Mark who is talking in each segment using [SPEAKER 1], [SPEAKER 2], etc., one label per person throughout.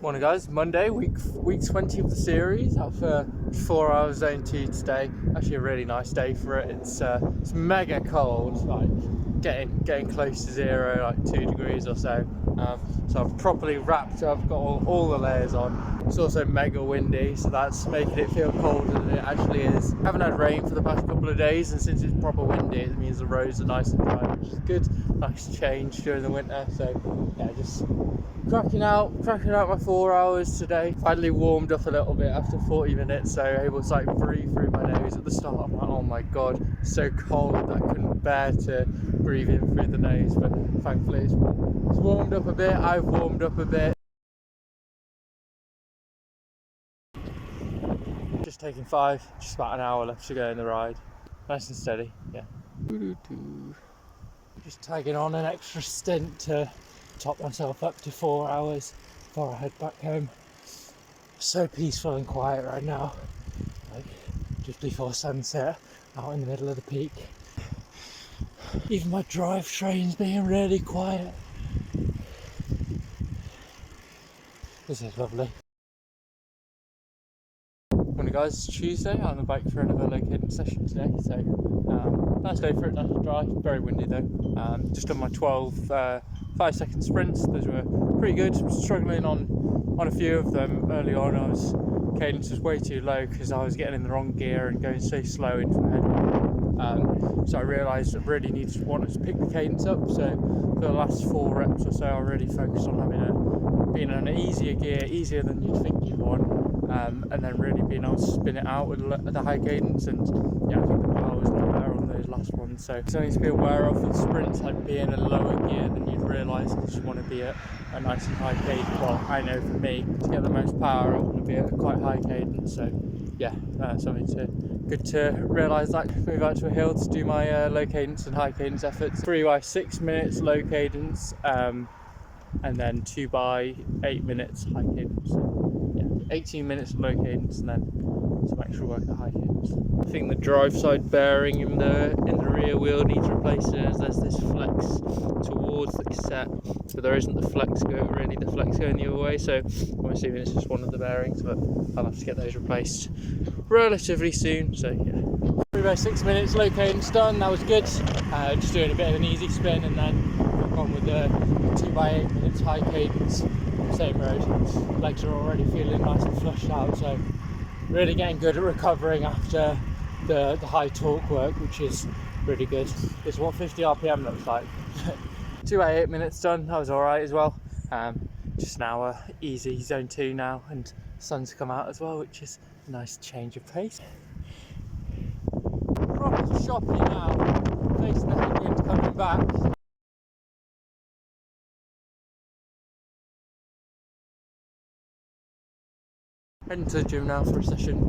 [SPEAKER 1] Morning guys, Monday, week 20 of the series, out for 4 hours zone 2 today. Actually a really nice day for it. It's mega cold, like getting close to zero, like 2 degrees or so. So I've properly wrapped up, got all the layers on. It's also mega windy, so that's making it feel colder than it actually is. I haven't had rain for the past couple of days, and since it's proper windy, it means the roads are nice and dry, which is good. Nice change during the winter. So yeah, just cracking out my 4 hours today. Finally warmed up a little bit after 40 minutes, so able to like breathe through my nose. At the start I'm like, oh my god, so cold that I couldn't bear to breathe in through the nose, but thankfully it's warmed up a bit. I've warmed up a bit. Just taking 5, just about an hour left to go in the ride. Nice and steady, yeah. Just tagging on an extra stint to top myself up to 4 hours before I head back home. So peaceful and quiet right now, like just before sunset, out in the middle of the peak. Even my drivetrain's being really quiet. This is lovely. Morning guys, it's Tuesday. I'm on the bike for another locating session today, so nice day for it, nice and dry, very windy though. Just on my 12 5-second sprints. Those were pretty good. Struggling on a few of them early on. Cadence was way too low because I was getting in the wrong gear and going so slow into a headwind. So I realised I really wanted to pick the cadence up. So for the last 4 reps or so, I really focused on being in an easier gear, easier than you'd think you'd want, and then really being able to spin it out with the high cadence. And yeah, I think the power was a lot better on those last ones. So it's something to be aware of with sprints, like being in a lower gear than you'd realise, because you want to be at a nice and high cadence. Well, I know for me, to get the most power, I want to be at a quite high cadence. So yeah, good to realise that. Move out to a hill to do my low cadence and high cadence efforts. 3 by 6 minutes low cadence, and then 2 by 8 minutes high cadence. So, yeah, 18 minutes low cadence and then some extra work at high cadence. I think the drive side bearing in the rear wheel needs replacing, as there's this flex towards the cassette, but there isn't the flex going the other way, so I'm assuming it's just one of the bearings, but I'll have to get those replaced relatively soon. So yeah, 3 by 6 minutes low cadence done. That was good. Just doing a bit of an easy spin and then back on with the 2 by 8 minutes high cadence, same road. Legs are already feeling nice and flushed out, so really getting good at recovering after the high torque work, which is really good. This is what 50 RPM looks like. 2 by 8 minutes done. That was alright as well. Just now easy zone 2 now, and the sun's come out as well, which is a nice change of pace. Proper shopping now, facing the headwind coming back. Heading to the gym now for a session.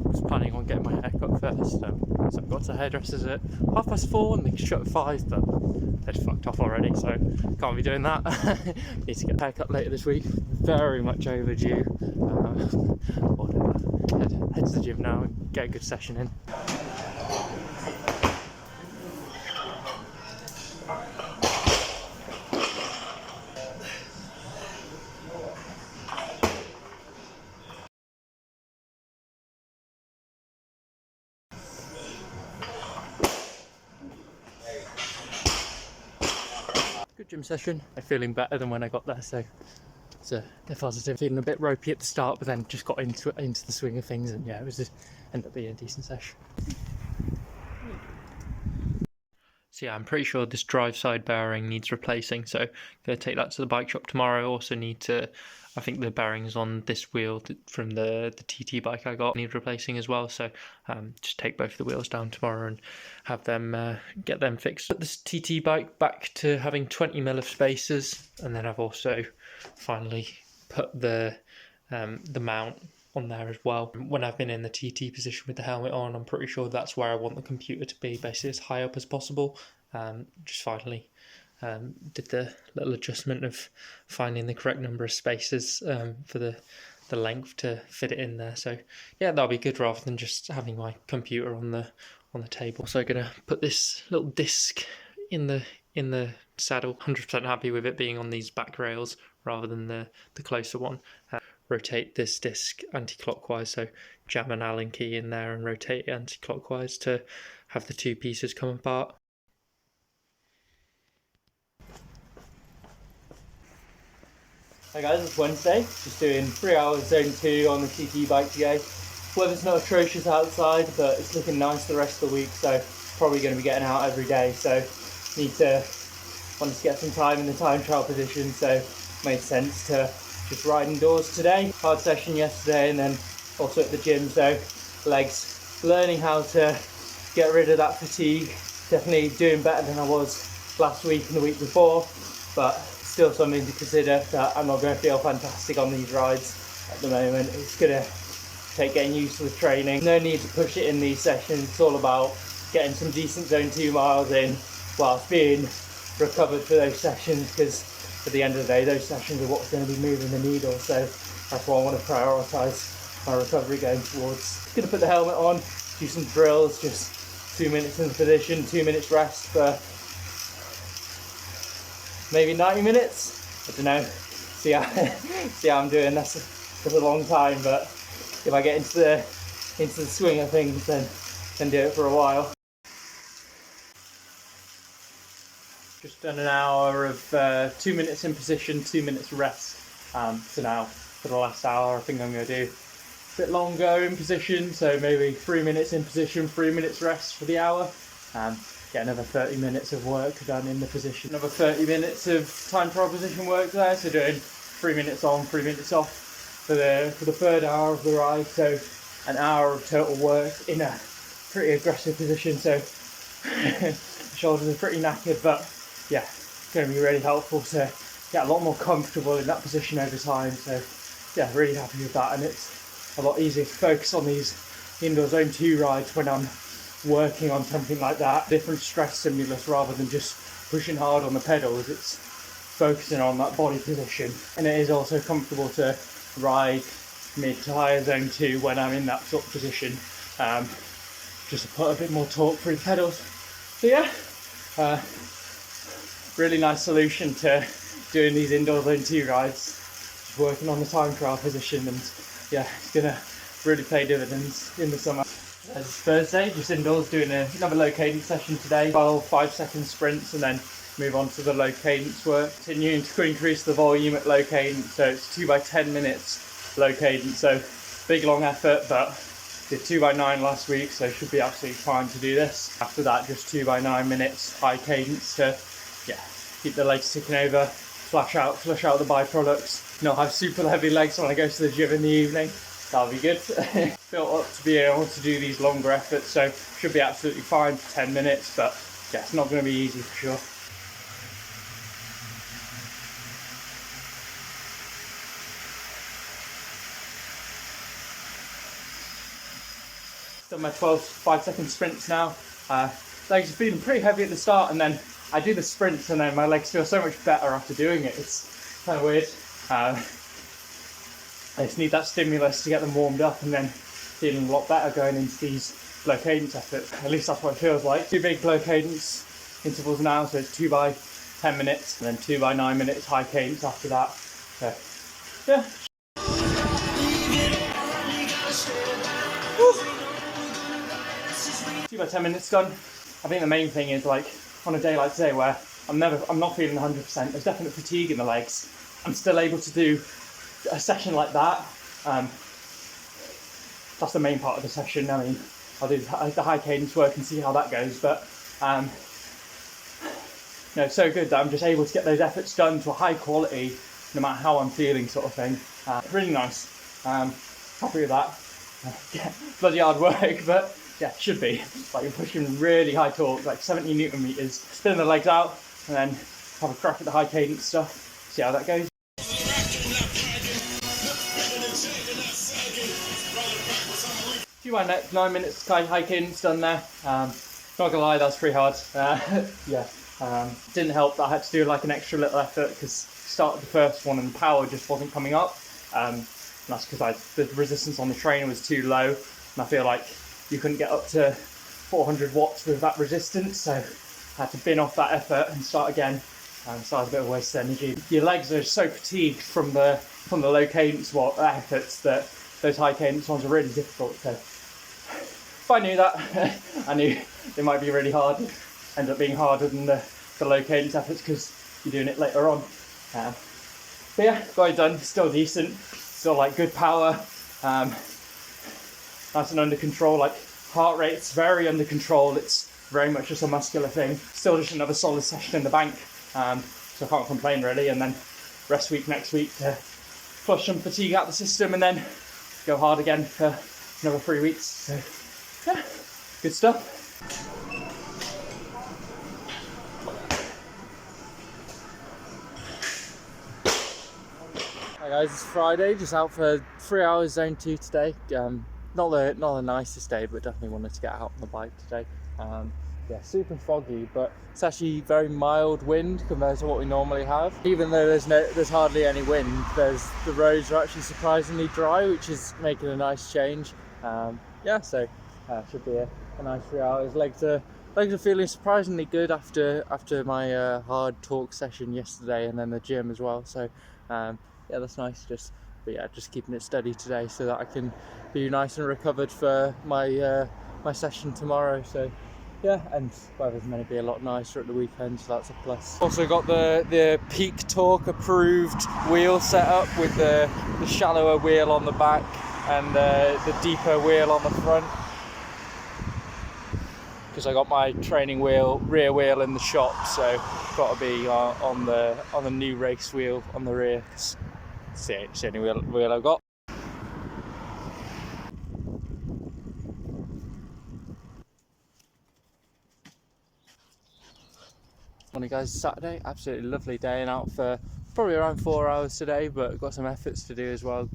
[SPEAKER 1] Was planning on getting my hair cut first, so I've got to hairdressers at 4:30 and they shut at 5, but they'd fucked off already, so can't be doing that. Need to get a haircut later this week, very much overdue. Whatever, head to the gym now and get a good session in. Good gym session. I'm feeling better than when I got there, so it's a positive. Feeling a bit ropey at the start, but then just got into the swing of things, and yeah, it was just ended up being a decent session. So yeah, I'm pretty sure this drive side bearing needs replacing, so I'm going to take that to the bike shop tomorrow. I also need to, I think the bearings on this wheel from the TT bike I got need replacing as well, so just take both the wheels down tomorrow and have them get them fixed. Put this TT bike back to having 20mm of spacers, and then I've also finally put the mount on there as well. When I've been in the TT position with the helmet on, I'm pretty sure that's where I want the computer to be, basically as high up as possible. Just finally did the little adjustment of finding the correct number of spaces for the length to fit it in there. So yeah, that'll be good rather than just having my computer on the table. So I'm gonna put this little disc in the saddle. 100% happy with it being on these back rails rather than the closer one. Rotate this disc anti-clockwise, so jam an Allen key in there and rotate it anti-clockwise to have the two pieces come apart.
[SPEAKER 2] Hi guys, it's Wednesday, just doing 3 hours zone 2 on the TT bike today. Weather's not atrocious outside, but it's looking nice the rest of the week, so probably going to be getting out every day. So wanted to get some time in the time trial position, so made sense to just ride indoors today. Hard session yesterday and then also at the gym, so legs learning how to get rid of that fatigue. Definitely doing better than I was last week and the week before, but still something to consider that I'm not going to feel fantastic on these rides at the moment. It's going to take getting used to the training. No need to push it in these sessions. It's all about getting some decent zone 2 miles in whilst being recovered for those sessions, because at the end of the day those sessions are what's going to be moving the needle, so that's why I want to prioritise my recovery going towards. Just going to put the helmet on, do some drills, just 2 minutes in the position, 2 minutes rest for maybe 90 minutes. I don't know, see how I'm doing. That's a long time, but if I get into the swing of things, then do it for a while. Just done an hour of 2 minutes in position, 2 minutes rest. So now for the last hour I think I'm going to do a bit longer in position, so maybe 3 minutes in position, 3 minutes rest for the hour. Get another 30 minutes of work done in the position. Another 30 minutes of time trial position work there, so doing 3 minutes on, 3 minutes off for the third hour of the ride. So an hour of total work in a pretty aggressive position, so shoulders are pretty knackered, but yeah, it's going to be really helpful to get a lot more comfortable in that position over time. So yeah, really happy with that, and it's a lot easier to focus on these indoor zone 2 rides when I'm working on something like that. Different stress stimulus rather than just pushing hard on the pedals. It's focusing on that body position, and it is also comfortable to ride mid to higher zone 2 when I'm in that sort of position, just to put a bit more torque through the pedals. So yeah, really nice solution to doing these indoor zone 2 rides, just working on the time trial position, and yeah, it's gonna really pay dividends in the summer. It's Thursday, just indoors doing another low cadence session today. 12 5-second sprints and then move on to the low cadence work. Continuing to increase the volume at low cadence, so it's 2 by 10 minutes low cadence, so big long effort, but did 2 by 9 last week, so should be absolutely fine to do this. After that, just 2 by 9 minutes high cadence to keep the legs ticking over, flush out the byproducts, not have super heavy legs when I go to the gym in the evening. That'll be good. Built up to be able to do these longer efforts, so should be absolutely fine for 10 minutes, but yeah, it's not going to be easy for sure. Done my 12 5-second sprints now. Legs are feeling pretty heavy at the start, and then I do the sprints and then my legs feel so much better after doing it. It's kind of weird. I just need that stimulus to get them warmed up, and then feeling a lot better going into these low cadence efforts. At least that's what it feels like. 2 big low cadence intervals now, so it's 2 by 10 minutes and then 2 by 9 minutes high cadence after that. So yeah. Woo. 2 by 10 minutes done. I think the main thing is, like, on a day like today where I'm not feeling 100%, there's definite fatigue in the legs, I'm still able to do a session like that. That's the main part of the session. I mean, I'll do the high cadence work and see how that goes, but it's so good that I'm just able to get those efforts done to a high quality no matter how I'm feeling, sort of thing. Really nice. Happy with that. Bloody hard work, but yeah, should be. Like, you're pushing really high torque, like 70 Newton meters, spin the legs out, and then have a crack at the high cadence stuff, see how that goes. 2 by 9 minutes high cadence done there. Not gonna lie, that's pretty hard. Didn't help that I had to do like an extra little effort because started the first one and the power just wasn't coming up. And that's because the resistance on the trainer was too low, and I feel like you couldn't get up to 400 watts with that resistance, so I had to bin off that effort and start again. So it's a bit of waste of energy. Your legs are so fatigued from the low cadence efforts that those high cadence ones are really difficult. So if I knew that, I knew they might be really hard. End up being harder than the low cadence efforts because you're doing it later on. But yeah, got it done. Still decent. Still like good power. Nice and under control. Like heart rate's very under control. It's very much just a muscular thing. Still just another solid session in the bank. So I can't complain really. And then rest week next week to flush some fatigue out the system and then go hard again for another 3 weeks. So yeah, good stuff. Hi guys, it's Friday, just out for 3 hours zone 2 today. Not the nicest day, but definitely wanted to get out on the bike today. Yeah, super foggy, but it's actually very mild wind compared to what we normally have. Even though there's hardly any wind, the roads are actually surprisingly dry, which is making a nice change. Yeah, so should be a nice 3 hours. Legs are feeling surprisingly good after my hard talk session yesterday, and then the gym as well. So yeah, that's nice. Just keeping it steady today so that I can be nice and recovered for my session tomorrow. So yeah, and weather's meant to be a lot nicer at the weekend, so that's a plus. Also got the Peak Torque approved wheel set up with the shallower wheel on the back and the deeper wheel on the front, because I got my training rear wheel in the shop, so got to be on the new race wheel on the rear. It's the only wheel I've got. Morning guys, Saturday, absolutely lovely day and out for probably around 4 hours today, but got some efforts to do as well,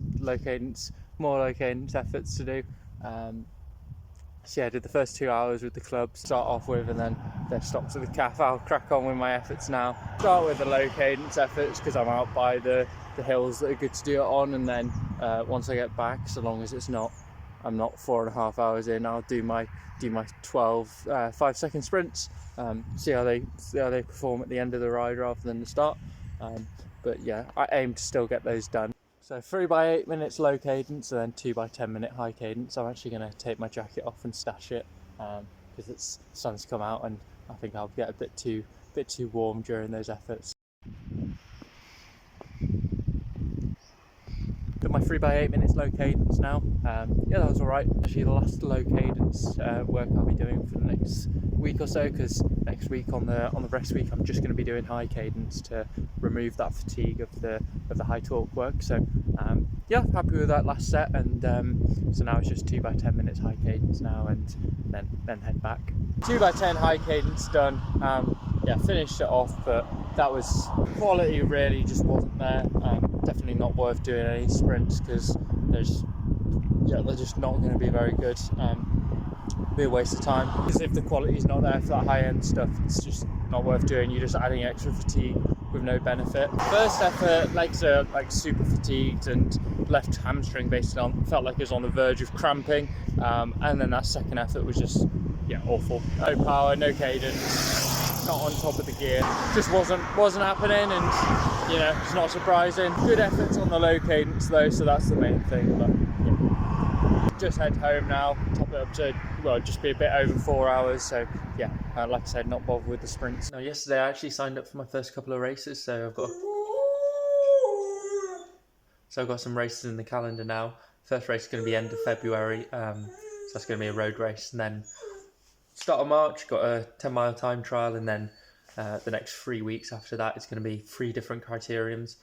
[SPEAKER 2] more low cadence efforts to do. So yeah, I did the first 2 hours with the club to start off with, and then stopped at the calf. I'll crack on with my efforts now. Start with the low cadence efforts because I'm out by the hills that are good to do it on, and then once I get back, so long as I'm not 4.5 hours in, I'll do my 12 5-second sprints. See how they perform at the end of the ride rather than the start. But yeah, I aim to still get those done. So 3 by 8 minutes low cadence and then 2 by 10 minute high cadence. I'm actually going to take my jacket off and stash it because the sun's come out and I think I'll get a bit too warm during those efforts. Done my 3 by 8 minutes low cadence now. Yeah, that was alright. Actually the last low cadence work I'll be doing for the next week or so, because next week on the rest week I'm just going to be doing high cadence to remove that fatigue of the high torque work. So yeah, happy with that last set, and so now it's just 2 by 10 minutes high cadence now, and then head back. 2 by 10 high cadence done. Yeah, finished it off, but that was quality really just wasn't there. Definitely not worth doing any sprints because they're just not going to be very good. Be a waste of time, because if the quality's not there for that high end stuff, it's just not worth doing. You're just adding extra fatigue with no benefit. First effort, legs are like super fatigued and left hamstring basically felt like it was on the verge of cramping, and then that second effort was just awful. No power, no cadence, not on top of the gear, just wasn't happening, and it's not surprising. Good efforts on the low cadence though, so that's the main thing. But just head home now, top it up to just be a bit over 4 hours. So yeah, like I said, not bothered with the sprints. Now yesterday I actually signed up for my first couple of races, so I've got some races in the calendar now. First race is going to be end of February, so that's going to be a road race, and then start of March got a 10-mile time trial, and then the next 3 weeks after that it's going to be 3 different criteriums,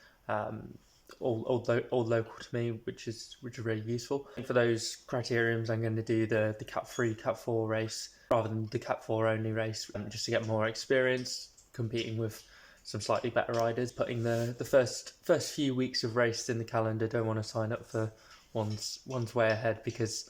[SPEAKER 2] all local to me, which is really useful. And for those criteriums I'm going to do the Cat 3, Cat 4 race rather than the Cat 4 only race, just to get more experience competing with some slightly better riders. Putting the first few weeks of race in the calendar, don't want to sign up for one's way ahead, because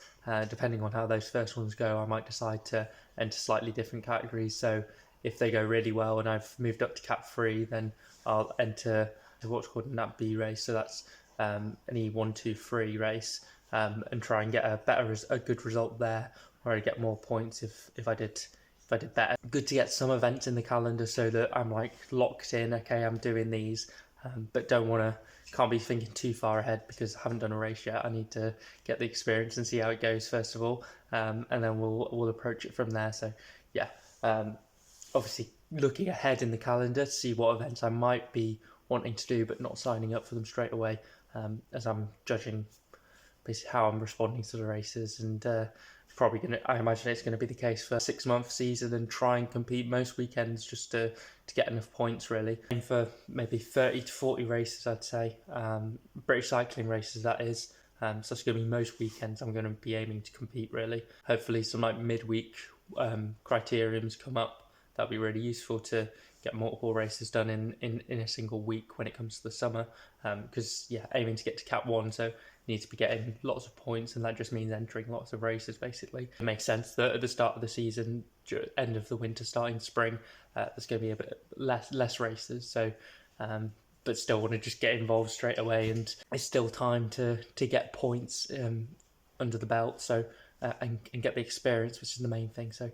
[SPEAKER 2] depending on how those first ones go, I might decide to enter slightly different categories. So if they go really well and I've moved up to Cat 3, then I'll enter what's called an Nat B race, so that's an E1, 2, 3 race, and try and get a good result there, where I get more points if I
[SPEAKER 1] if I did better. Good to get some events in the calendar so that I'm like locked in, okay, I'm doing these, but can't be thinking too far ahead because I haven't done a race yet. I need to get the experience and see how it goes first of all, and then we'll approach it from there. So yeah, obviously looking ahead in the calendar to see what events I might be wanting to do, but not signing up for them straight away, as I'm judging basically how I'm responding to the races, and I imagine it's going to be the case for a 6-month season and try and compete most weekends just to get enough points really. Aim for maybe 30 to 40 races, I'd say, British cycling races that is. So it's going to be most weekends I'm going to be aiming to compete really. Hopefully some like midweek criteriums come up. That'd be really useful to get multiple races done in a single week when it comes to the summer, because aiming to get to Cap 1, so you need to be getting lots of points, and that just means entering lots of races basically. It makes sense that at the start of the season, end of the winter, starting spring, there's going to be a bit less races, so but still want to just get involved straight away, and it's still time to get points under the belt, so and get the experience, which is the main thing. So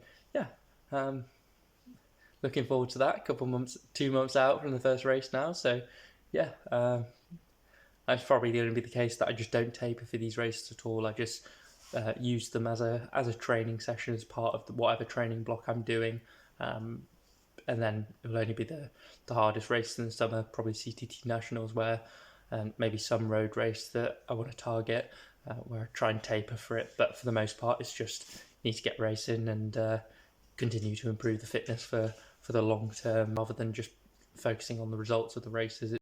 [SPEAKER 1] looking forward to that. 2 months out from the first race now, so that's probably going to be the case that I just don't taper for these races at all. I just use them as a training session, as part of whatever training block I'm doing, and then it will only be the hardest races in the summer, probably CTT Nationals, where maybe some road race that I want to target, where I try and taper for it. But for the most part, it's just need to get racing and continue to improve the fitness for the long term, rather than just focusing on the results of the races.